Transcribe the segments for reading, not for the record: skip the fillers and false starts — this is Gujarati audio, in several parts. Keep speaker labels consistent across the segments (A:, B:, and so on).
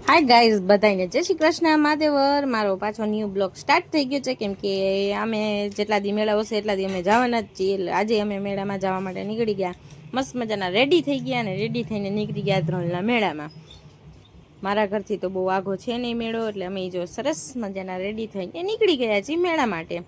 A: હાય ગાઈઝ, બધાને જય શ્રી કૃષ્ણ મહાદેવર. મારો પાછો ન્યૂ બ્લોગ સ્ટાર્ટ થઈ ગયો છે, કેમ કે અમે જેટલા દી મેળા હશે એટલા દી અમે જવાના જ છીએ. આજે અમે મેળામાં જવા માટે નીકળી ગયા, મસ્ત મજાના રેડી થઈ ગયા અને રેડી થઈને નીકળી ગયા ધ્રોલના મેળામાં. મારા ઘરથી તો બહુ આઘો છે નહીં મેળો, એટલે અમે જો સરસ મજાના રેડી થઈને નીકળી ગયા છીએ મેળા માટે.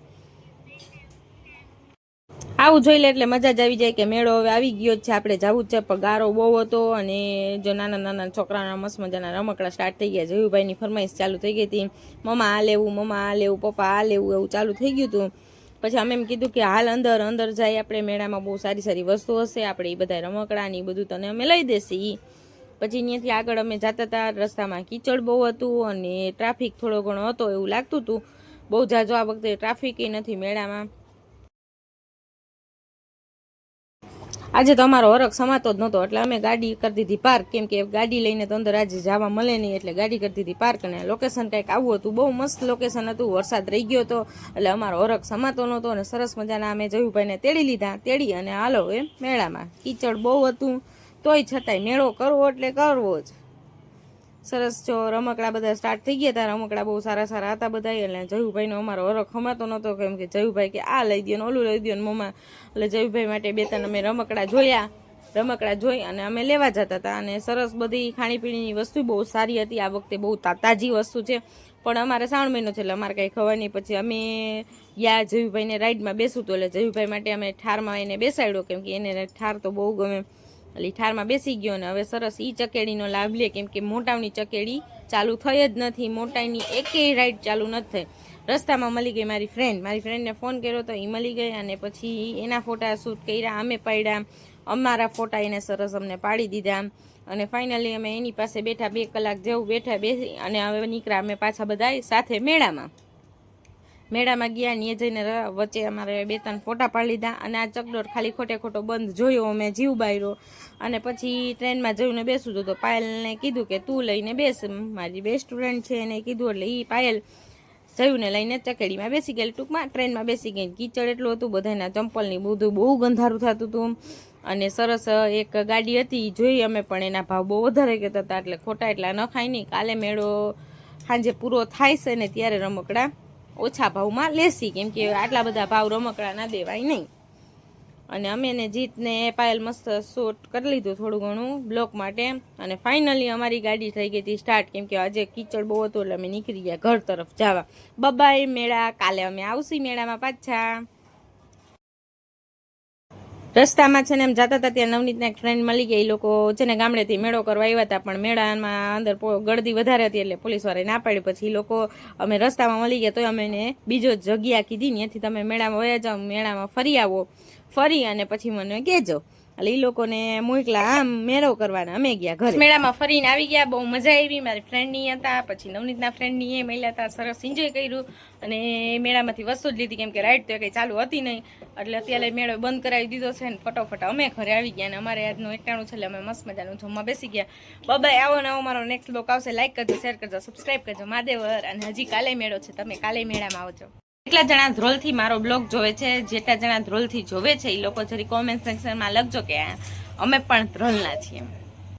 A: આવું જોઈ લે એટલે મજા જ આવી જાય કે મેળો હવે આવી ગયો જ છે, આપણે જવું જ છે. પગારો બહુ હતો અને જો નાના નાના છોકરાના મસ્ત મજાના રમકડા સ્ટાર્ટ થઈ ગયા. જયુભાઈની ફરમાઈશ ચાલુ થઈ ગઈ હતી, મમ્મા આ લેવું, મમ્મા આ લેવું, પપ્પા આ લેવું, એવું ચાલુ થઈ ગયું હતું. પછી અમે એમ કીધું કે હાલ અંદર અંદર જાય, આપણે મેળામાં બહુ સારી સારી વસ્તુ હશે, આપણે એ બધા રમકડા ને એ બધું તને અમે લઈ દેશી. પછી ત્યાંથી આગળ અમે જતા હતા, રસ્તામાં કીચડ બહુ હતું અને ટ્રાફિક થોડો ઘણો હતો એવું લાગતું હતું. બહુ જાજો આ વખતે ટ્રાફિક નથી મેળામાં. આજે તો અમારો હરખ સમાતો જ નહોતો, એટલે અમે ગાડી કરી દીધી પાર્ક, કેમ કે ગાડી લઈને તો અંદર આજે જવા મળે નહીં, એટલે ગાડી કરી દીધી પાર્ક. અને લોકેશન કંઈક આવું હતું, બહુ મસ્ત લોકેશન હતું. વરસાદ રહી ગયો હતો એટલે અમારો હરખ સમાતો નહોતો અને સરસ મજાના અમે જયુભાઈને તેડી લીધા. તેડી અને હાલો એમ મેળામાં. કીચડ બહુ હતું તોય છતાંય મેળો કરવો એટલે કરવો જ. સરસ જો રમકડા બધા સ્ટાર્ટ થઈ ગયા હતા, રમકડા બહુ સારા સારા હતા બધા. એટલે જયુભાઈનો અમારો હરખ ખમાતો નહોતો, કેમ કે જયુભાઈ કે આ લઈ દો ને ઓલું લઈ દો ને મમ્મા. એટલે જયુભાઈ માટે બે ત્રણ અમે રમકડા જોયા, રમકડા જોઈ અને અમે લેવા જતા હતા. અને સરસ બધી ખાણીપીણીની વસ્તુ બહુ સારી હતી. આ વખતે બહુ તાજી વસ્તુ છે, પણ અમારે શ્રાવણ મહિનો છે એટલે અમારે કંઈ ખબર નહીં. પછી અમે ગયા જયુભાઈને રાઈડમાં બેસું તો, એટલે જયુભાઈ માટે અમે ઠારમાં એને બેસાડ્યો, કેમ કે એને ઠાર તો બહુ ગમે. એટલે ઠારમાં બેસી ગયો ને હવે સરસ ઈ ચકેડીનો લાભ લે, કેમ કે મોટાની ચકેડી ચાલુ થઈ જ નથી, મોટાની એકેય રાઈડ ચાલુ નથી થઈ. રસ્તામાં મળી ગઈ મારી ફ્રેન્ડને ફોન કર્યો તો એ મળી ગઈ, અને પછી એના ફોટા શૂટ કર્યા, અમે પાડ્યા, અમારા ફોટા એને સરસ અમને પાડી દીધા. અને ફાઇનલી અમે એની પાસે બેઠા, 2 કલાક જેવું બેસી અને હવે નીકળ્યા અમે પાછા બધા સાથે મેળામાં ગયા. ને જઈને વચ્ચે અમારે 2-3 ફોટા પાડી લીધા. અને આ ચકડોળ ખાલી ખોટો બંધ જોયો, અમે જીવ બાયરો. અને પછી ટ્રેનમાં જઈને બેસું તો પાયલને કીધું કે તું લઈને બેસ, મારી બેસ્ટ ફ્રેન્ડ છે એને કીધું. એટલે એ પાયલ જયુંને લઈને ચકેડીમાં બેસી ગઈ, ટૂંકમાં ટ્રેનમાં બેસી ગઈ. કીચડ એટલું હતું, બધાના ચંપલની બધું બહુ ગંધારું થતું હતું. અને સરસ એક ગાડી હતી જોઈ અમે, પણ એના ભાવ બહુ વધારે કહેતા હતા, એટલે ખોટા એટલા ન ખાય નહીં. કાલે મેળો સાંજે પૂરો થાય છે ને ત્યારે રમકડા ઓછા ભાવમાં લેસી, કેમ કે આટલા બધા ભાવ રમકડા ના દેવાય નહીં. અને અમે એને જીતને પાયલ મસ્ત શૂટ કરી લીધું થોડું ઘણું બ્લોક માટે. અને ફાઇનલી અમારી ગાડી થઈ ગઈ હતી સ્ટાર્ટ, કેમ કે આજે કીચડ બહુ હતું એટલે અમે નીકળી ગયા ઘર તરફ જવા. બબાય મેળા, કાલે અમે આવશી મેળામાં પાછા. રસ્તામાં છે ને એમ જતા હતા ત્યાં નવનીતના એક ફ્રેન્ડ મળી ગયા. એ લોકો છે ને ગામડેથી મેળો કરવા આવ્યા હતા, પણ મેળામાં અંદર ગળદી વધારે હતી એટલે પોલીસવાળાએ ના પાડી. પછી એ લોકો અમે રસ્તામાં મળી ગયા, તો અમે એને બીજો જગ્યા કીધી, ત્યાંથી તમે મેળામાં વયા જાઓ, મેળામાં ફરી આવો, ફરી અને પછી મને કહેજો. એટલે એ લોકોને મોકલા આમ મેળો કરવાના, અમે ગયા ઘરે. મેળામાં ફરીને આવી ગયા, બહુ મજા આવી. મારી ફ્રેન્ડની હતા, પછી નવનીતના ફ્રેન્ડની એ મળ્યા હતા, સરસ એન્જોય કર્યું. અને મેળામાંથી વસ્તુ જ લીધી, કેમ કે રાઈડ તો કંઈ ચાલુ હતી નહીં, એટલે અત્યારે મેળો બંધ કરાવી દીધો છે. ને ફટોફટ અમે ઘરે આવી ગયા. અને અમારે આજનું 91 છે એટલે અમે મસ્ત મજાનું જમવા બેસી ગયા. બાય. આવો નવો મારો નેક્સ્ટ બ્લોગ આવશે, લાઈક કરજો, શેર કરજો, સબસ્ક્રાઈબ કરજો. મહાદેવર. અને હજી કાલે મેળો છે, તમે કાલે મેળામાં આવજો. કેટલા જણા ધ્રોલથી મારો બ્લોગ જોવે છે, જેટલા જણા ધ્રોલથી જોવે છે એ લોકો જરી કોમેન્ટ સેક્શનમાં લખજો કે અમે પણ ધ્રોલના છીએ.